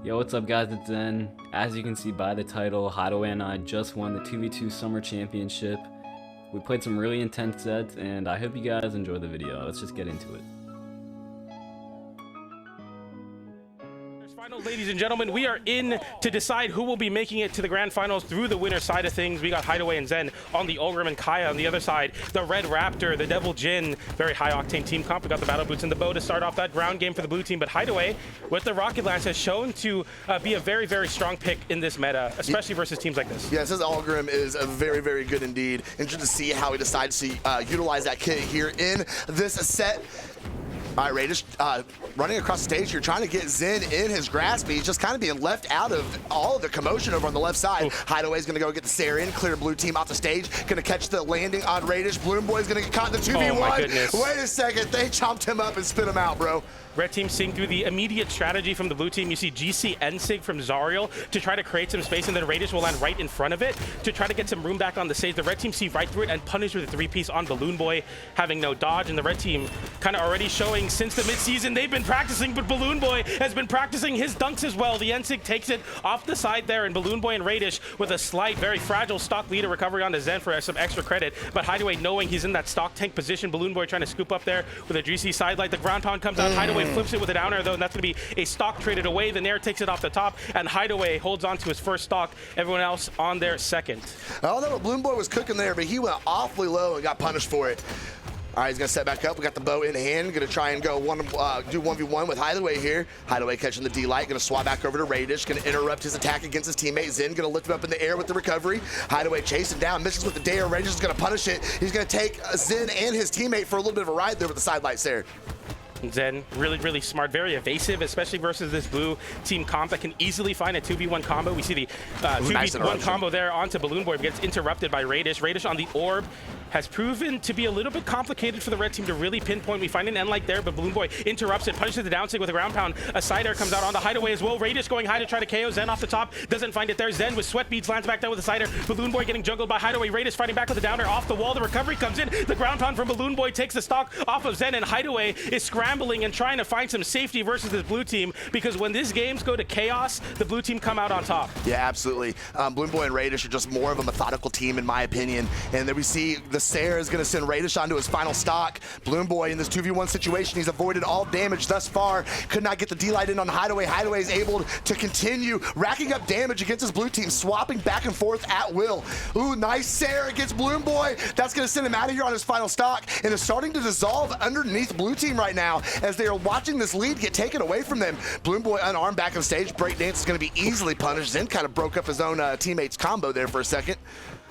Yo, what's up guys, it's Zen. As you can see by the title, Hideaway and I just won the 2v2 Summer Championship. We played some really intense sets, and I hope you guys enjoy the video. Let's just get into it. Ladies and gentlemen, we are in to decide who will be making it to the grand finals through the winner side of things. We got Hideaway and Zen on the Ulgrim and Kaya on the other side. The Red Raptor, the Devil Jin, very high octane team comp. We got the Battle Boots and the Bow to start off that ground game for the blue team. But Hideaway with the Rocket Lance has shown to be a very, very strong pick in this meta, especially versus teams like this. Yes, this Ulgrim is a very, very good indeed. Interested to see how he decides to utilize that kit here in this set. All right, Raiders running across the stage here, trying to get Zen in his grasp. He's just kind of being left out of all of the commotion over on the left side. Hideaway's gonna go get the Sarah in, clear blue team off the stage, gonna catch the landing on Raiders. Bloom Boy's gonna get caught in the 2v1. Oh my goodness. Wait a second, they chomped him up and spit him out, bro. Red team seeing through the immediate strategy from the blue team. You see GC Ensig from Zariel to try to create some space, and then Raiders will land right in front of it to try to get some room back on the stage. The red team see right through it and punish with a three-piece on Balloon Boy, having no dodge. And the red team kind of already showing since the midseason they've been practicing, but Balloon Boy has been practicing his dunks as well. The Ensig takes it off the side there, and Balloon Boy and Radish with a slight, very fragile stock leader recovery on the Zen for some extra credit. But Hideaway knowing he's in that stock tank position. Balloon Boy trying to scoop up there with a GC sidelight. The ground pound comes out. Hideaway flips it with a downer, though, and that's going to be a stock traded away. The Nair takes it off the top, and Hideaway holds on to his first stock. Everyone else on their second. I don't know what Bloom Boy was cooking there, but he went awfully low and got punished for it. All right, he's gonna set back up. We got the bow in hand. Gonna try and go do 1v1 with Hideaway here. Hideaway catching the D-Light. Gonna swap back over to Radish. Gonna interrupt his attack against his teammate Zen. Gonna lift him up in the air with the recovery. Hideaway chasing down, misses with the dare. Radish is gonna punish it. He's gonna take Zen and his teammate for a little bit of a ride there with the sidelight there. Zen, really, really smart, very evasive, especially versus this blue team comp that can easily find a 2v1 combo. We see the 2v1 combo there onto Balloon Boy, gets interrupted by Radish. Radish on the orb has proven to be a little bit complicated for the red team to really pinpoint. We find an end light there, but Balloon Boy interrupts it, punishes the downsig with a ground pound. A side air comes out on the Hideaway as well. Radish going high to try to KO Zen off the top, doesn't find it there. Zen with sweat beads lands back down with a side air. Balloon Boy getting juggled by Hideaway. Radish fighting back with a downer off the wall. The recovery comes in. The ground pound from Balloon Boy takes the stock off of Zen, and Hideaway is scrambling and trying to find some safety versus this blue team, because when these games go to chaos, the blue team come out on top. Yeah, absolutely. Bloom Boy and Radish are just more of a methodical team in my opinion. And then we see the Sarah is gonna send Radish onto his final stock. Bloom Boy in this 2v1 situation, he's avoided all damage thus far. Could not get the D-Light in on Hideaway. Hideaway is able to continue racking up damage against his blue team, swapping back and forth at will. Ooh, nice Sarah against Bloom Boy. That's gonna send him out of here on his final stock, and is starting to dissolve underneath blue team right now as they are watching this lead get taken away from them. Bloom Boy unarmed back on stage. Breakdance is gonna be easily punished. Zen kind of broke up his own teammate's combo there for a second.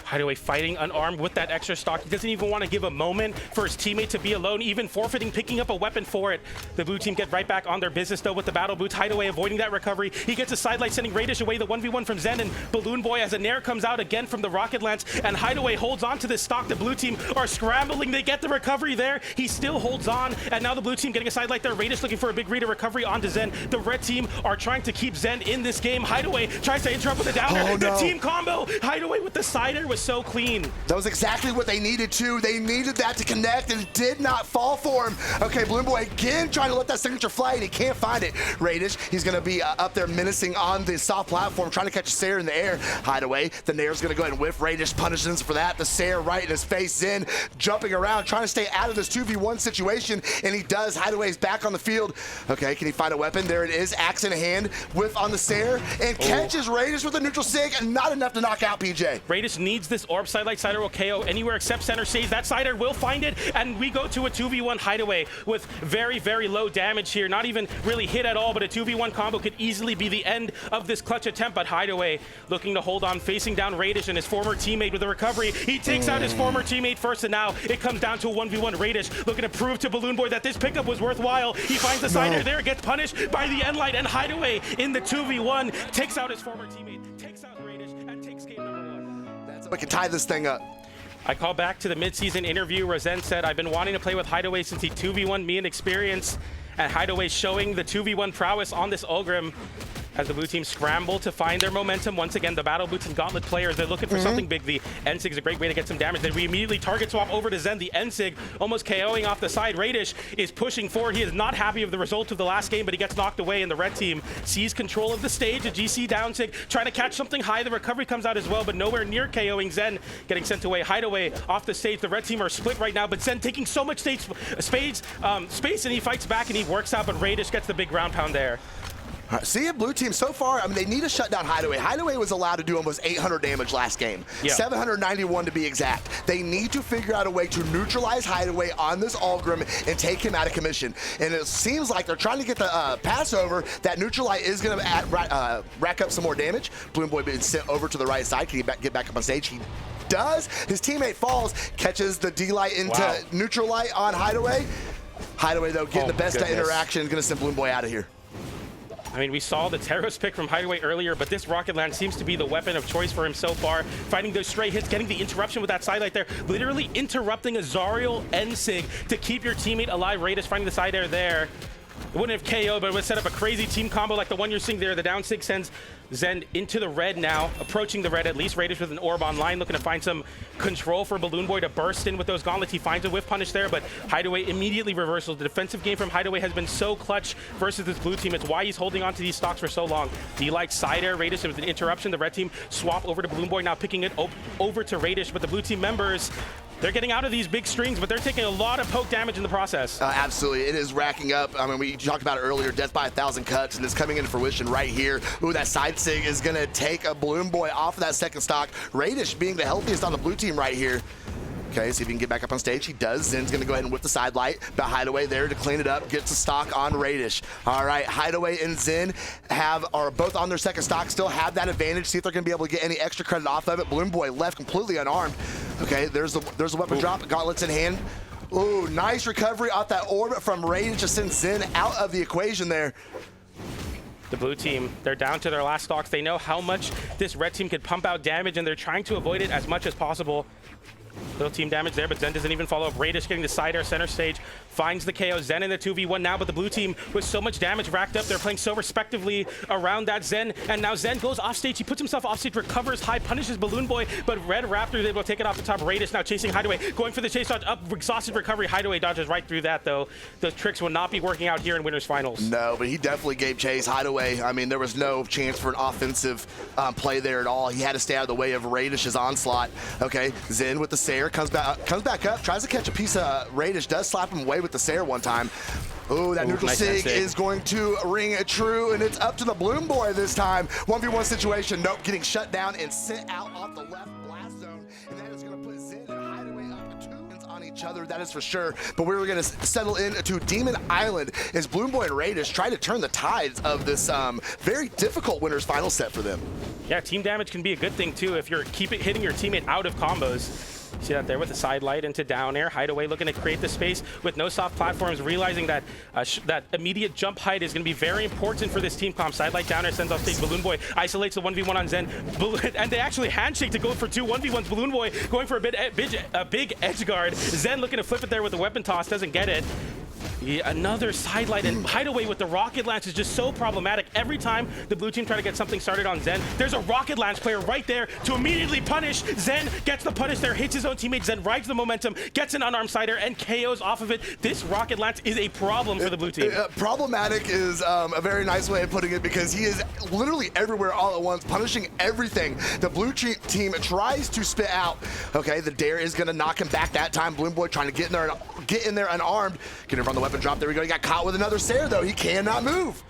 Hideaway fighting unarmed with that extra stock. He doesn't even want to give a moment for his teammate to be alone, even forfeiting, picking up a weapon for it. The blue team get right back on their business, though, with the battle boots. Hideaway avoiding that recovery. He gets a sidelight, sending Radish away the 1v1 from Zen, and Balloon Boy as a Nair comes out again from the Rocket Lance, and Hideaway holds on to this stock. The blue team are scrambling. They get the recovery there. He still holds on, and now the blue team getting a sidelight there. Radish looking for a big reader recovery onto Zen. The red team are trying to keep Zen in this game. Hideaway tries to interrupt with a downer. Oh, no. The team combo. Hideaway with the sider was so clean. That was exactly what they needed to. They needed that to connect, and it did not fall for him. Okay, Bloom Boy again trying to let that signature fly, and he can't find it. Radish, he's gonna be up there menacing on the soft platform, trying to catch a Sarah in the air. Hideaway, the Nair's gonna go ahead and whiff. Radish punishes him for that. The Sarah right in his face. Zen jumping around, trying to stay out of this 2v1 situation, and he does. Hideaway's back on the field. Okay, can he find a weapon? There it is, axe in hand, whiff on the Sarah, and catches Radish with a neutral sig, and not enough to knock out PJ. Radish needs this orb. Sidelight Sider will KO anywhere except center stage. That Sider will find it, and we go to a 2v1 Hideaway with very, very low damage here. Not even really hit at all, but a 2v1 combo could easily be the end of this clutch attempt. But Hideaway looking to hold on, facing down Radish and his former teammate with a recovery. He takes out his former teammate first, and now it comes down to a 1v1 Radish looking to prove to Balloon Boy that this pickup was worthwhile. He finds the Sider there, gets punished by the end light, and Hideaway in the 2v1 takes out his former teammate, takes out Radish, and takes game number 1. That's what can tie this thing up. I call back to the mid-season interview where Zen said, I've been wanting to play with Hideaway since he 2v1 me in experience, and Hideaway showing the 2v1 prowess on this Ulgrim. as the blue team scramble to find their momentum. Once again, the Battle Boots and Gauntlet players, they're looking for something big. The Ensig is a great way to get some damage. Then we immediately target swap over to Zen. The Ensig almost KOing off the side. Radish is pushing forward. He is not happy of the result of the last game, but he gets knocked away, and the red team sees control of the stage. A GC Downsig trying to catch something high. The recovery comes out as well, but nowhere near KOing Zen. Getting sent away. Hideaway off the stage. The red team are split right now, but Zen taking so much space, and he fights back and he works out, but Radish gets the big ground pound there. All right, see, blue team so far, I mean, they need to shut down Hideaway. Hideaway was allowed to do almost 800 damage last game, 791 to be exact. They need to figure out a way to neutralize Hideaway on this Algrim and take him out of commission. And it seems like they're trying to get the pass over. That Neutralite is going to rack up some more damage. Bloom Boy being sent over to the right side. Can he get back up on stage? He does. His teammate falls, catches the D-Light into Neutralite on Hideaway. Hideaway, though, getting the best interaction, going to send Bloom Boy out of here. I mean, we saw the Teros pick from Hideaway earlier, but this Rocket Land seems to be the weapon of choice for him so far. Fighting those stray hits, getting the interruption with that sidelight there, literally interrupting a Zariel Ensig to keep your teammate alive. Radish finding the side air there. It wouldn't have KO'd, but it would set up a crazy team combo like the one you're seeing there. The down 6 sends Zen into the red now, approaching the red, at least Radish with an orb online, looking to find some control for Balloon Boy to burst in with those gauntlets. He finds a whiff punish there, but Hideaway immediately reversals. The defensive game from Hideaway has been so clutch versus this blue team. It's why he's holding on to these stocks for so long. D-Light side air Radish with an interruption. The red team swap over to Balloon Boy, now picking it over to Radish, but the blue team members, they're getting out of these big strings, but they're taking a lot of poke damage in the process. Absolutely, it is racking up. I mean, we talked about it earlier, death by 1,000 cuts, and it's coming into fruition right here. Ooh, that side sig is gonna take a Balloon Boy off of that second stock. Radish being the healthiest on the blue team right here. Okay, see if he can get back up on stage. He does. Zen's gonna go ahead and whip the side light, but Hideaway there to clean it up, gets a stock on Radish. All right, Hideaway and Zen are both on their second stock, still have that advantage. See if they're gonna be able to get any extra credit off of it. Balloon Boy left completely unarmed. Okay, there's a weapon drop, gauntlets in hand. Ooh, nice recovery off that orb from Radish to send Zen out of the equation there. The blue team, they're down to their last stocks. They know how much this red team could pump out damage, and they're trying to avoid it as much as possible. Little team damage there, but Zen doesn't even follow up. Radish getting the side air center stage, finds the KO. Zen in the 2v1 now, but the blue team with so much damage racked up, they're playing so respectively around that Zen, and now Zen goes off stage. He puts himself off stage, recovers high, punishes Balloon Boy, but Red Raptor is able to take it off the top. Radish now chasing Hideaway, going for the chase dodge up, exhausted recovery. Hideaway dodges right through that, though. Those tricks will not be working out here in Winners Finals. No, but he definitely gave chase. Hideaway, I mean, there was no chance for an offensive play there at all. He had to stay out of the way of Radish's onslaught. Okay, Zen with the Sayer comes back up, tries to catch a piece of Radish, does slap him away with the Sayer one time. Ooh, that neutral sig is going to ring true, and it's up to the Bloom Boy this time. 1v1 situation, nope, getting shut down and sent out off the left blast zone, and that is going to put Zen and Hideaway up 2 wins on each other, that is for sure. But we're going to settle into Demon Island as Bloom Boy and Radish try to turn the tides of this very difficult Winners Final set for them. Yeah, team damage can be a good thing too if you're hitting your teammate out of combos. See that there with the side light into down air. Hideaway looking to create the space with no soft platforms, realizing that that immediate jump height is going to be very important for this team comp. Side light down air sends off stage. Balloon Boy isolates the 1v1 on Zen, and they actually handshake to go for 2 1v1s. Balloon Boy going for a big edge guard. Zen looking to flip it there with the weapon toss, doesn't get it. Yeah, another sidelight, and Hideaway with the rocket lance is just so problematic. Every time the blue team try to get something started on Zen, there's a rocket lance player right there to immediately punish. Zen gets the punish there, hits his own teammate. Zen rides the momentum, gets an unarmed sider, and KOs off of it. This rocket lance is a problem for the blue team. Problematic is a very nice way of putting it, because he is literally everywhere all at once, punishing everything. The blue team tries to spit out. Okay, the dare is going to knock him back that time. Balloon Boy trying to get in there unarmed. Get in front of the weapon drop. There we go. He got caught with another Sayer, though. He cannot move.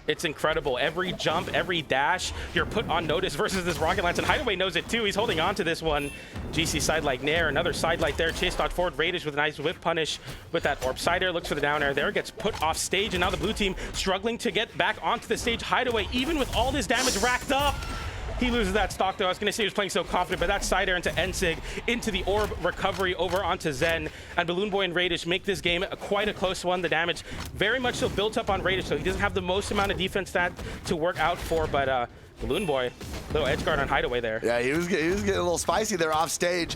It's incredible. Every jump, every dash, you're put on notice versus this rocket lance, and Hideaway knows it too. He's holding on to this one. GC side light nair, another side light there. Chase dodge forward. Radish with a nice whip punish with that orb. Side air looks for the down air there, gets put off stage, and now the blue team struggling to get back onto the stage. Hideaway, even with all this damage racked up, he loses that stock, though. I was going to say he was playing so confident, but that side air into Ensig, into the orb recovery over onto Zen. And Balloon Boy and Radish make this game quite a close one. The damage very much so built up on Radish, so he doesn't have the most amount of defense stat to work out for, but Balloon Boy, little edge guard on Hideaway there. Yeah, he was getting a little spicy there off stage.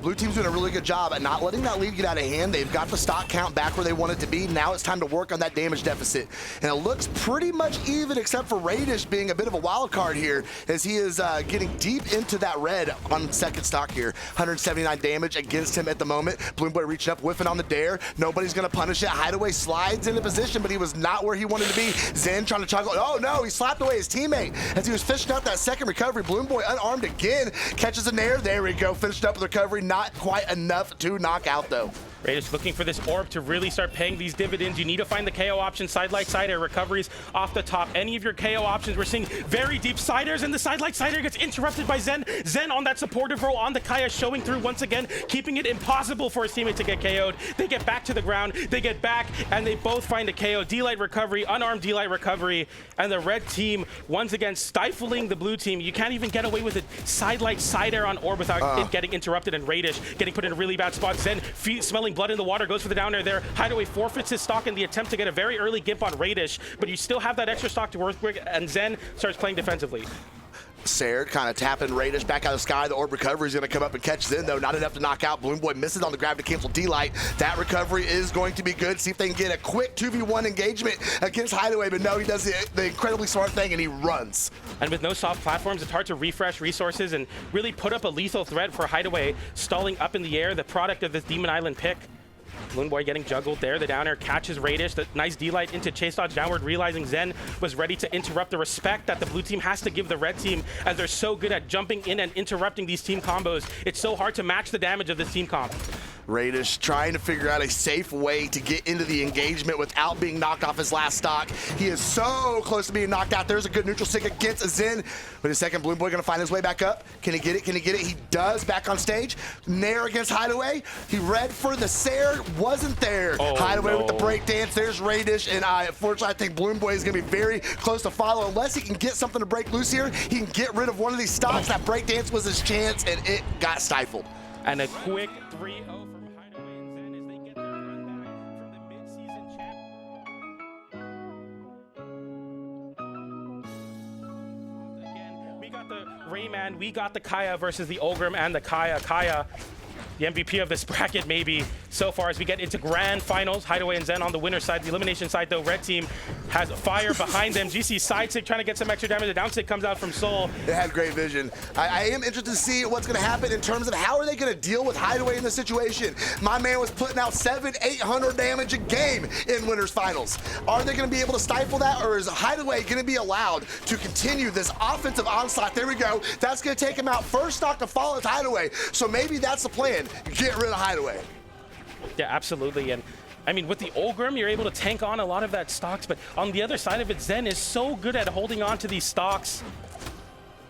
Blue team's doing a really good job at not letting that lead get out of hand. They've got the stock count back where they want it to be. Now it's time to work on that damage deficit. And it looks pretty much even, except for Radish being a bit of a wild card here, as he is getting deep into that red on second stock here. 179 damage against him at the moment. Balloon Boy reaching up, whiffing on the dare. Nobody's going to punish it. Hideaway slides into position, but he was not where he wanted to be. Zen trying to chuckle. Oh no, he slapped away his teammate as he was fishing out that second recovery. Balloon Boy unarmed again, catches a nair. There we go, finished up with recovery. Not quite enough to knock out though. Radish looking for this orb to really start paying these dividends. You need to find the KO option, side light, side air, recoveries off the top. Any of your KO options, we're seeing very deep side airs, and the side light, side air gets interrupted by Zen. Zen on that supportive role on the Kaya, showing through once again, keeping it impossible for his teammate to get KO'd. They get back to the ground, they get back, and they both find a KO. D-light recovery, unarmed D-light recovery, and the red team once again stifling the blue team. You can't even get away with it. Side light, side air on orb without it getting interrupted, and Radish getting put in a really bad spot. Zen smelling blood in the water, goes for the down air there. Hideaway forfeits his stock in the attempt to get a very early gimp on Radish, but you still have that extra stock to work with, and Zen starts playing defensively. Sared kind of tapping Radish back out of the sky. The orb recovery is going to come up and catch Zen, though. Not enough to knock out. Balloon Boy misses on the grab to cancel D-Light. That recovery is going to be good. See if they can get a quick 2v1 engagement against Hideaway, but no, he does the incredibly smart thing, and he runs. And with no soft platforms, it's hard to refresh resources and really put up a lethal threat for Hideaway, stalling up in the air, the product of this Demon Island pick. Balloon Boy getting juggled there. The down air catches Radish. The nice D-Light into chase dodge downward, realizing Zen was ready to interrupt the respect that the blue team has to give the red team, as they're so good at jumping in and interrupting these team combos. It's so hard to match the damage of this team comp. Radish trying to figure out a safe way to get into the engagement without being knocked off his last stock. He is so close to being knocked out. There's a good neutral stick against Zen. But a second, Balloon Boy gonna find his way back up. Can he get it? Can he get it? He does, back on stage. Nair against Hideaway. He read for the Sair, wasn't there. Oh, Hideaway no. with the break dance. There's Radish, and unfortunately I think Balloon Boy is gonna be very close to follow. Unless he can get something to break loose here, he can get rid of one of these stocks. That break dance was his chance, and it got stifled. And a quick 3-0 from Hideaway and Zen as they get their run back from the mid-season champ. Again, we got the Rayman, we got the Kaya versus the Ogrim and the Kaya. Kaya, the MVP of this bracket maybe so far as we get into grand finals. Hideaway and Zen on the winner side. The elimination side though, red team has fire behind them. GC side stick trying to get some extra damage. The down stick comes out from Soul. They had great vision. I am interested to see what's going to happen in terms of how are they going to deal with Hideaway in this situation. My man was putting out 700-800 damage a game in winners finals. Are they going to be able to stifle that, or is Hideaway going to be allowed to continue this offensive onslaught? There we go. That's going to take him out. First stock to fall is Hideaway. So maybe that's the plan. Get rid of Hideaway. Yeah, absolutely. And I mean, with the Ogrim, you're able to tank on a lot of that stocks, but on the other side of it, Zen is so good at holding on to these stocks.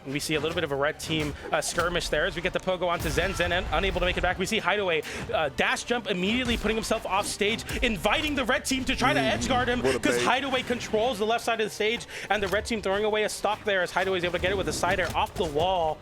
And we see a little bit of a red team skirmish there as we get the pogo onto Zen. Zen unable to make it back. We see Hideaway dash jump, immediately putting himself off stage, inviting the red team to try to edge guard him, because Hideaway controls the left side of the stage, and the red team throwing away a stock there as Hideaway is able to get it with a side air off the wall.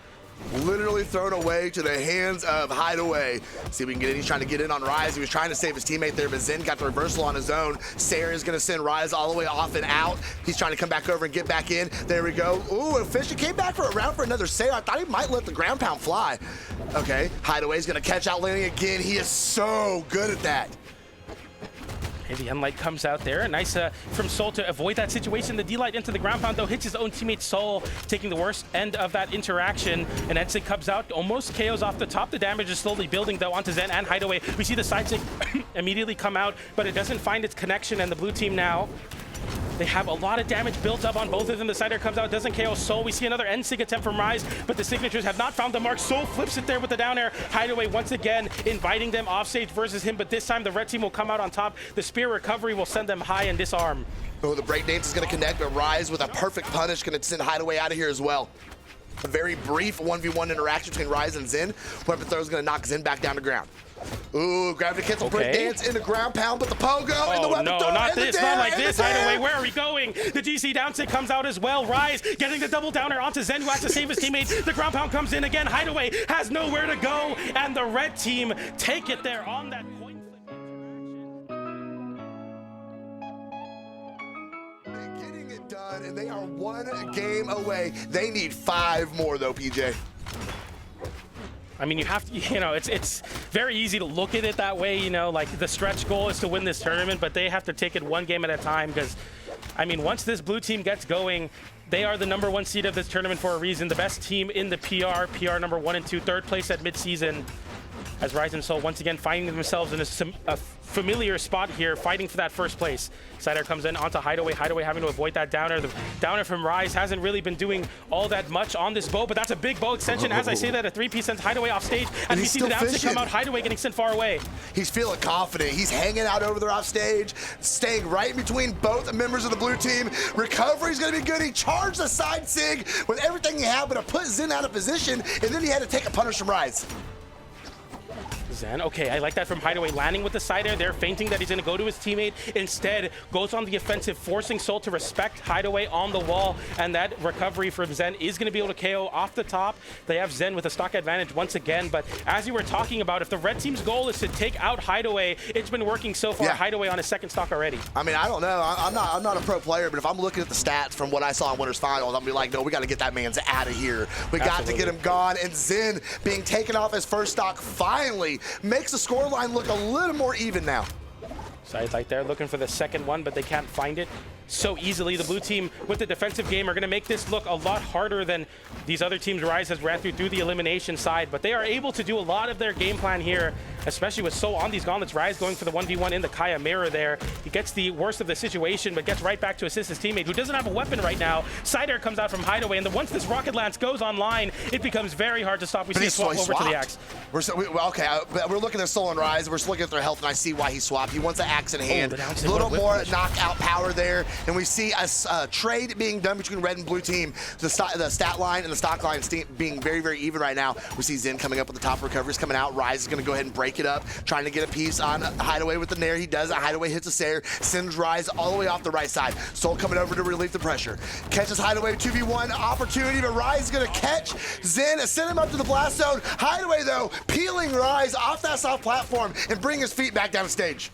Literally thrown away to the hands of Hideaway. See if we can get in. He's trying to get in on Rise. He was trying to save his teammate there, but Zen got the reversal on his own. Sair is going to send Rise all the way off and out. He's trying to come back over and get back in. There we go. Ooh, and Fisher came back for a round for another Sair. I thought he might let the ground pound fly. Okay, Hideaway's going to catch out landing again. He is so good at that. And the N-Light comes out there. Nice from Soul to avoid that situation. The D-Light into the ground pound, though, hits his own teammate Soul, taking the worst end of that interaction. And Ensig comes out, almost KOs off the top. The damage is slowly building, though, onto Zen and Hideaway. We see the side stick immediately come out, but it doesn't find its connection. And the blue team now, they have a lot of damage built up on both of them. The side air comes out, doesn't KO Soul. We see another Ensig attempt from Rise, but the signatures have not found the mark. Soul flips it there with the down air. Hideaway once again inviting them off stage versus him, but this time the red team will come out on top. The spear recovery will send them high and disarm. Oh, the breakdance is going to connect, but Rise with a perfect punish going to send Hideaway out of here as well. A very brief 1v1 interaction between Rise and Zen. Weapon throw is going to knock Zen back down to ground. Ooh, gravity cancel break dance in the ground pound, but the pogo and the weapon throw. No, not this, not like this. Hideaway, where are we going? The GC down stick comes out as well. Rise getting the double downer onto Zen, who has to save his teammates. The ground pound comes in again. Hideaway has nowhere to go, and the red team take it there on that point flip interaction. Getting it done And they are 1 game away. They need 5 more though, PJ. I mean, you have to, you know, it's very easy to look at it that way, you know, like the stretch goal is to win this tournament, but they have to take it 1 game at a time because, I mean, once this blue team gets going, they are the #1 seed of this tournament for a reason. The best team in the PR number 1 and 2, 3rd place at midseason. As Rise and Soul once again finding themselves in a familiar spot here, fighting for that 1st place. Cider comes in onto Hideaway. Hideaway having to avoid that downer. The downer from Rise hasn't really been doing all that much on this bow, but that's a big bow extension. As I say that, a 3-piece sends Hideaway off stage. And we see the down come out, Hideaway getting sent far away. He's feeling confident. He's hanging out over there off stage, staying right between both members of the blue team. Recovery's gonna be good. He charged the side sig with everything he had, but to put Zen out of position, and then he had to take a punish from Rise. Zen, okay, I like that from Hideaway, landing with the side air. They're feinting that he's going to go to his teammate. Instead, goes on the offensive, forcing Soul to respect Hideaway on the wall, and that recovery from Zen is going to be able to KO off the top. They have Zen with a stock advantage once again, but as you were talking about, if the red team's goal is to take out Hideaway, it's been working so far. Yeah. Hideaway on his 2nd stock already. I mean, I don't know. I'm not a pro player, but if I'm looking at the stats from what I saw in Winners Finals, I'm going to be like, no, we got to get that man's out of here. We got to get him gone, and Zen being taken off his 1st stock finally makes the scoreline look a little more even now. Side light there, looking for the 2nd one, but they can't find it so easily. The blue team with the defensive game are going to make this look a lot harder than these other teams Rise has ran through the elimination side, but they are able to do a lot of their game plan here, especially with Soul on these gauntlets. Rise going for the 1v1 in the Kaya mirror there. He gets the worst of the situation, but gets right back to assist his teammate, who doesn't have a weapon right now. Side air comes out from Hideaway, and then once this rocket lance goes online, it becomes very hard to stop. We see a swap over to the axe. We're looking at Soul and Rise. We're just looking at their health, and I see why he swapped. He wants the axe in hand. A little more knockout power there, and we see a trade being done between red and blue team. The stat line and the stock line being very, very even right now. We see Zen coming up with the top recoveries coming out. Rise is going to go ahead and break it up, trying to get a piece on Hideaway with the nair. He does it. Hideaway hits a Sayer, sends Rise all the way off the right side. Soul coming over to relieve the pressure. Catches Hideaway 2v1 opportunity, but Rise is going to catch Zen, send him up to the blast zone. Hideaway, though, peeling Rise off that soft platform and bring his feet back down the stage.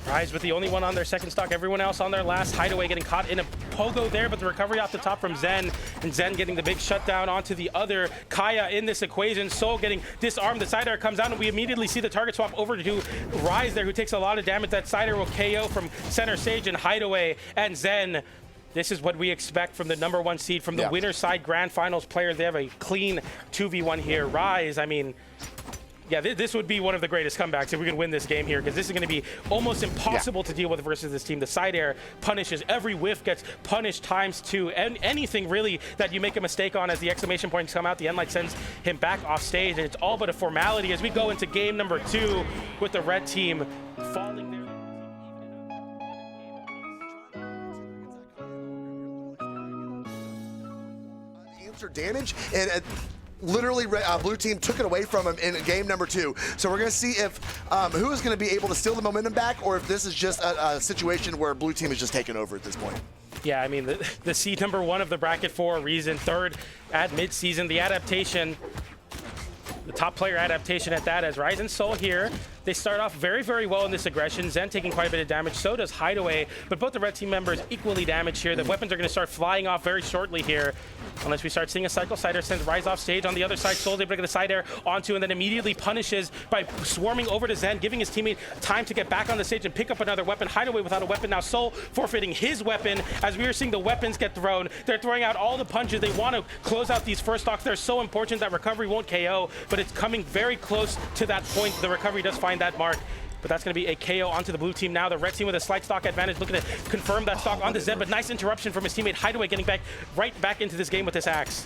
Rise with the only one on their 2nd stock, everyone else on their last. Hideaway getting caught in a pogo there, but the recovery off the top from Zen, and Zen getting the big shutdown onto the other Kaya in this equation. Soul getting disarmed. The side air comes out, and we immediately see the target swap over to Rise there, who takes a lot of damage. That side air will KO from center stage, and Hideaway and Zen. This is what we expect from the #1 seed, from the winner side grand finals players. They have a clean 2v1 here. Rise, I mean, yeah, this would be one of the greatest comebacks if we can win this game here, because this is going to be almost impossible to deal with versus this team. The side air punishes. Every whiff gets punished ×2. And anything really that you make a mistake on, as the exclamation points come out, the end light sends him back off stage, and it's all but a formality as we go into game #2 with the red team falling there. Unanswered damage, and literally blue team took it away from him in game #2. So we're going to see if who is going to be able to steal the momentum back, or if this is just a situation where blue team is just taking over at this point. Yeah, I mean, the seed #1 of the bracket for a reason. 3rd at mid-season. The adaptation, the top player adaptation at that, as Rise and Soul here. They start off very, very well in this aggression. Zen taking quite a bit of damage, so does Hideaway, but both the red team members equally damaged here. The weapons are going to start flying off very shortly here, unless we start seeing a cycle. Side air sends Rise off stage. On the other side, Soul's able to get the side air onto, and then immediately punishes by swarming over to Zen, giving his teammate time to get back on the stage and pick up another weapon. Hideaway without a weapon now. Soul forfeiting his weapon. As we are seeing the weapons get thrown, they're throwing out all the punches. They want to close out these first stocks. They're so important that recovery won't KO, but it's coming very close to that point. The recovery does find that mark, but that's going to be a KO onto the blue team now. The red team with a slight stock advantage, looking to confirm that stock onto Zen, but nice interruption from his teammate Hideaway, getting right back into this game with this axe.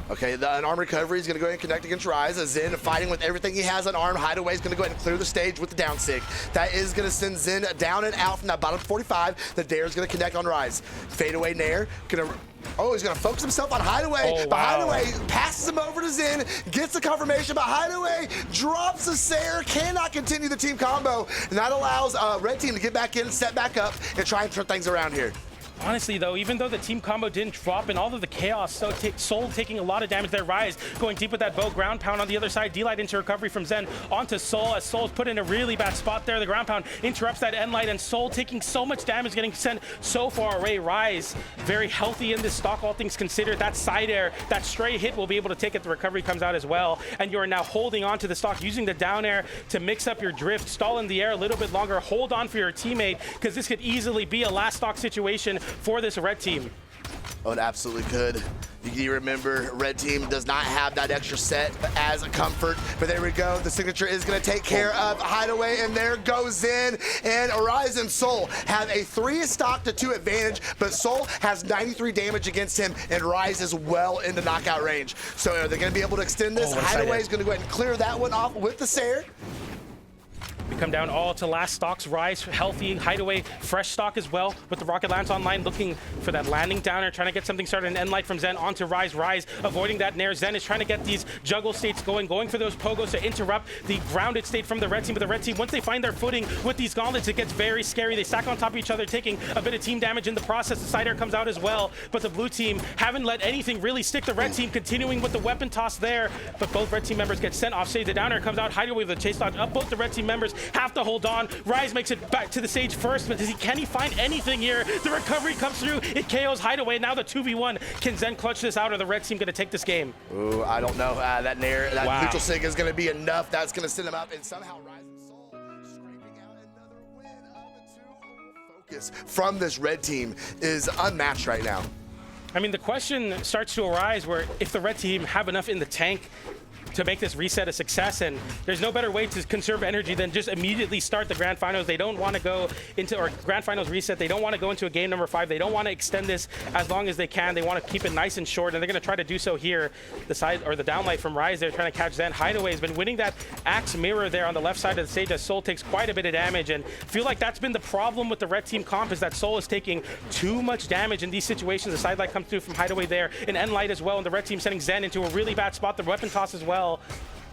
Okay, an arm recovery is going to go ahead and connect against Rise. Zen fighting with everything he has on arm. Hideaway is going to go ahead and clear the stage with the down sig. That is going to send Zen down and out from that bottom 45. The Dare is going to connect on Rise. Fadeaway Nair. Oh, he's going to focus himself on Hideaway. But Hideaway passes him over to Zen, gets the confirmation, but Hideaway drops the Sayer, cannot continue the team combo. And that allows red team to get back in, set back up, and try and turn things around here. Honestly, though, even though the team combo didn't drop in all of the chaos, so Soul taking a lot of damage there. Rise going deep with that bow. Ground pound on the other side. D-Light into recovery from Zen onto Soul, as Soul's put in a really bad spot there. The ground pound interrupts that end light, and Soul taking so much damage, getting sent so far away. Rise very healthy in this stock, all things considered. That side air, that stray hit will be able to take it. The recovery comes out as well, and you are now holding on to the stock, using the down air to mix up your drift, stall in the air a little bit longer, hold on for your teammate, because this could easily be a last stock situation for this red team. Oh, it absolutely could. You remember, red team does not have that extra set as a comfort, but there we go. The signature is going to take care of Hideaway, and there goes Zen. And Arise and Soul have a 3 stock to 2 advantage, but Soul has 93 damage against him, and Rise is well into knockout range. So are they going to be able to extend this? Hideaway is going to go ahead and clear that one off with the Sayer. We come down all to last stocks. Rise healthy, Hideaway fresh stock as well with the rocket lance online, looking for that landing downer, trying to get something started. An end light from Zen onto Rise. Rise avoiding that nair. Zen is trying to get these juggle states going for those pogos to interrupt the grounded state from the red team. But the red team, once they find their footing with these gauntlets, it gets very scary. They stack on top of each other, taking a bit of team damage in the process. The side air comes out as well, but the blue team haven't let anything really stick. The red team continuing with the weapon toss there, but both red team members get sent off stage. The downer comes out. Hideaway with a chase dodge up. Both the red team members have to hold on. Rise makes it back to the stage first, but can he find anything here? The recovery comes through. It KOs Hideaway. Now the 2v1. Can Zen clutch this out, or the red team going to take this game? Ooh, I don't know. That nair, that neutral sig is going to be enough. That's going to send him up, and somehow Rise and Soul scraping out another win of the 2. Focus from this red team is unmatched right now. I mean, the question starts to arise where if the red team have enough in the tank to make this reset a success, and there's no better way to conserve energy than just immediately start the grand finals. They don't want to go into, or grand finals reset, they don't want to go into a game number 5. They don't want to extend this as long as they can. They want to keep it nice and short, and they're going to try to do so here. The side, or the downlight from Rise, they're trying to catch Zen. Hideaway has been winning that axe mirror there on the left side of the stage as Soul takes quite a bit of damage, and I feel like that's been the problem with the red team comp, is that Soul is taking too much damage in these situations. The side light comes through from Hideaway there, an end light as well, and the red team sending Zen into a really bad spot. The weapon toss as well.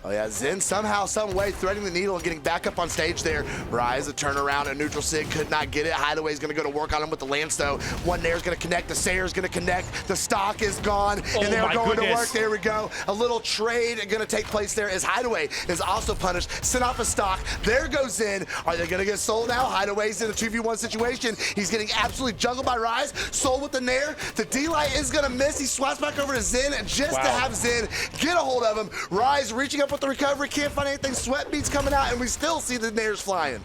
Oh yeah, Zen somehow, some way threading the needle and getting back up on stage there. Rise, a turnaround, a neutral sig, could not get it. Hideaway's gonna go to work on him with the lance though. One nair's gonna connect, the Sayer's gonna connect, the stock is gone, and they're going to work. There we go. A little trade gonna take place there as Hideaway is also punished. Sent off a stock, there goes Zen. Are they gonna get Soul now? Hideaway's in a 2v1 situation. He's getting absolutely juggled by Rise. Soul with the nair, the D-Light is gonna miss. He swats back over to Zen just to have Zen get a hold of him. Rise reaching up with the recovery, can't find anything. Sweat beats coming out, and we still see the nairs flying.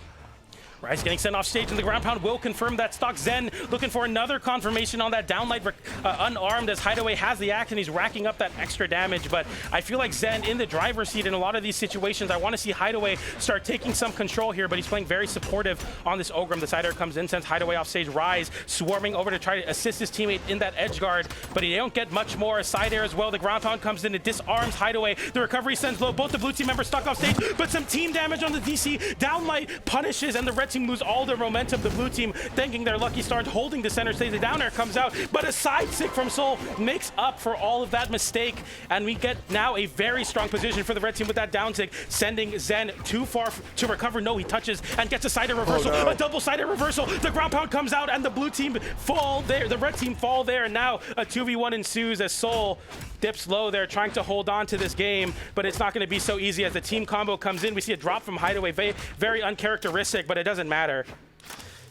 Rise getting sent off stage, and the ground pound will confirm that stock. Zen looking for another confirmation on that downlight, unarmed, as Hideaway has the axe and he's racking up that extra damage. But I feel like Zen in the driver's seat in a lot of these situations. I want to see Hideaway start taking some control here, but he's playing very supportive on this Ogrim. The side air comes in, sends Hideaway off stage. Rise swarming over to try to assist his teammate in that edge guard, but he don't get much more. A side air as well. The ground pound comes in, it disarms Hideaway. The recovery sends low. Both the blue team members stuck off stage, but some team damage on the DC. Downlight punishes, and the red team lose all their momentum. The blue team thanking their lucky stars, holding the center stage. The down air comes out, but a side stick from Soul makes up for all of that mistake, and we get now a very strong position for the red team with that down stick, sending Zen too far to recover. No, he touches and gets a side air reversal, a double side air reversal. The ground pound comes out, and the blue team fall there. The red team fall there, and now a 2v1 ensues as Soul dips low there, trying to hold on to this game, but it's not going to be so easy as the team combo comes in. We see a drop from Hideaway, very uncharacteristic, but it doesn't matter.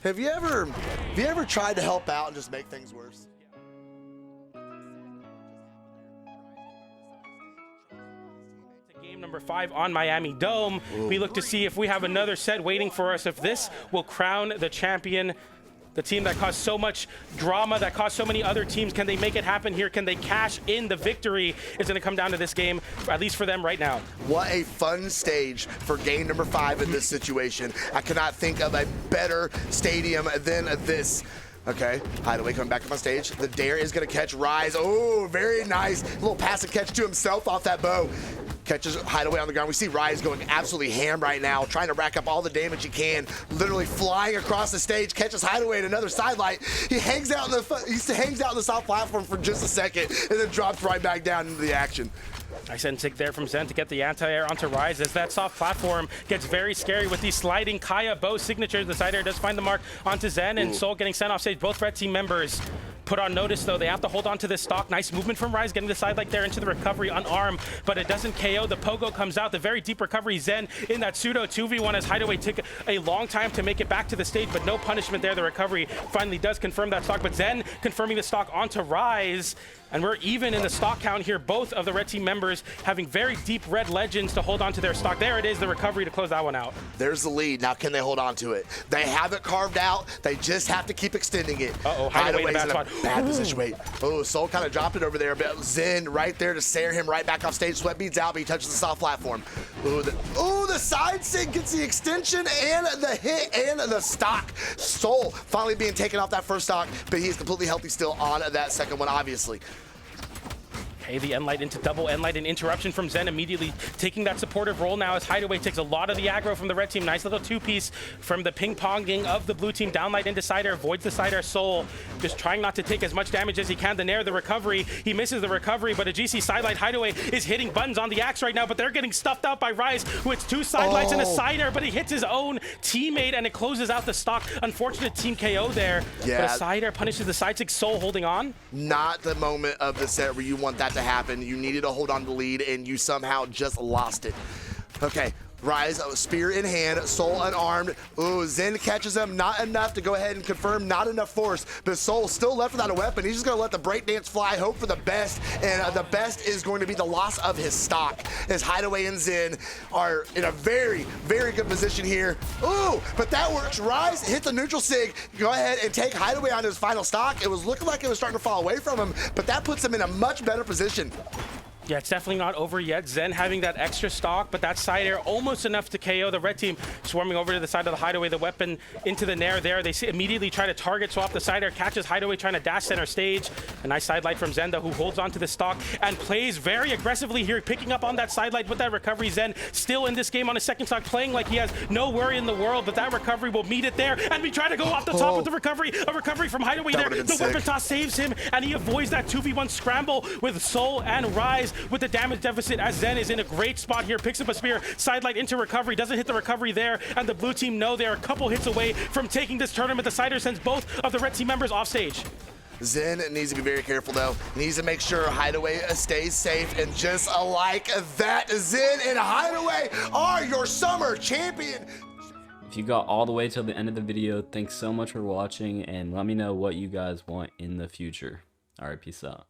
Have you ever tried to help out and just make things worse? Game number 5 on Miami Dome. We look to see if we have another set waiting for us, if this will crown the champion. The team that caused so much drama, that caused so many other teams, can they make it happen here? Can they cash in the victory? It's going to come down to this game, at least for them right now. What a fun stage for game number 5 in this situation. I cannot think of a better stadium than this. Okay, Hideaway coming back up on stage. The dare is going to catch Rise. Oh, very nice. A little passive catch to himself off that bow. Catches Hideaway on the ground. We see Rise going absolutely ham right now, trying to rack up all the damage he can, literally flying across the stage, catches Hideaway at another sidelight. He hangs out in the soft platform for just a second and then drops right back down into the action. Nice zenbh there from Zen to get the anti-air onto Rise as that soft platform gets very scary with these sliding Kaya bow signatures. The side air does find the mark onto Zen, and Soul getting sent off stage. Both red team members put on notice, though. They have to hold on to this stock. Nice movement from Rise, getting the side like there into the recovery, unarmed, but it doesn't KO. The pogo comes out. The very deep recovery. Zen in that pseudo 2v1 as Hideaway took a long time to make it back to the stage, but no punishment there. The recovery finally does confirm that stock, but Zen confirming the stock onto Rise. And we're even in the stock count here. Both of the red team members having very deep red legends to hold on to their stock. There it is, the recovery to close that one out. There's the lead. Now can they hold on to it? They have it carved out. They just have to keep extending it. Uh-oh, Hideaway's in a bad spot. Bad position. Wait. Oh, Soul kind of dropped it over there, but Zen right there to stare him right back off stage. Sweat beads out, but he touches the soft platform. Ooh, the side sig gets the extension and the hit and the stock. Soul finally being taken off that first stock, but he's completely healthy still on that second one, obviously. Okay, the N-Light into double N-Light, and interruption from Zen immediately taking that supportive role now as Hideaway takes a lot of the aggro from the red team. Nice little two-piece from the ping-ponging of the blue team. Downlight into side air, avoids the side air. Soul just trying not to take as much damage as he can. The Nair, the recovery. He misses the recovery, but a GC sidelight. Hideaway is hitting buttons on the axe right now, but they're getting stuffed out by Rise, who hits two sidelights and a side air, but he hits his own teammate, and it closes out the stock. Unfortunate team KO there, yeah. But a side air punishes the side six. Soul holding on. Not the moment of the set where you want that to happen. You needed to hold on to the lead, and you somehow just lost it. Okay, Rise, spear in hand, Soul unarmed. Ooh, Zen catches him, not enough to go ahead and confirm, not enough force, but Soul still left without a weapon. He's just gonna let the breakdance fly, hope for the best, and the best is going to be the loss of his stock, as Hideaway and Zen are in a very, very good position here. Ooh, but that works. Rise hits the neutral sig, go ahead and take Hideaway on his final stock. It was looking like it was starting to fall away from him, but that puts him in a much better position. Yeah, it's definitely not over yet. Zen having that extra stock, but that side air almost enough to KO. The red team swarming over to the side of the Hideaway, the weapon into the Nair there. They immediately try to target swap. The side air catches Hideaway trying to dash center stage. A nice side light from Zen, though, who holds onto the stock and plays very aggressively here, picking up on that side light with that recovery. Zen still in this game on his second stock, playing like he has no worry in the world, but that recovery will meet it there. And we try to go off the top with the recovery. A recovery from Hideaway there. The weapon toss saves him, and he avoids that 2v1 scramble with Soul and Rise with the damage deficit, as Zen is in a great spot here, picks up a spear, sidelight into recovery, doesn't hit the recovery there, and the blue team know they're a couple hits away from taking this tournament. The sider sends both of the red team members off stage. Zen needs to be very careful, though. He needs to make sure Hideaway stays safe, and just like that, Zen and Hideaway are your summer champion. If you got all the way till the end of the video, thanks so much for watching, and let me know what you guys want in the future. All right, peace out.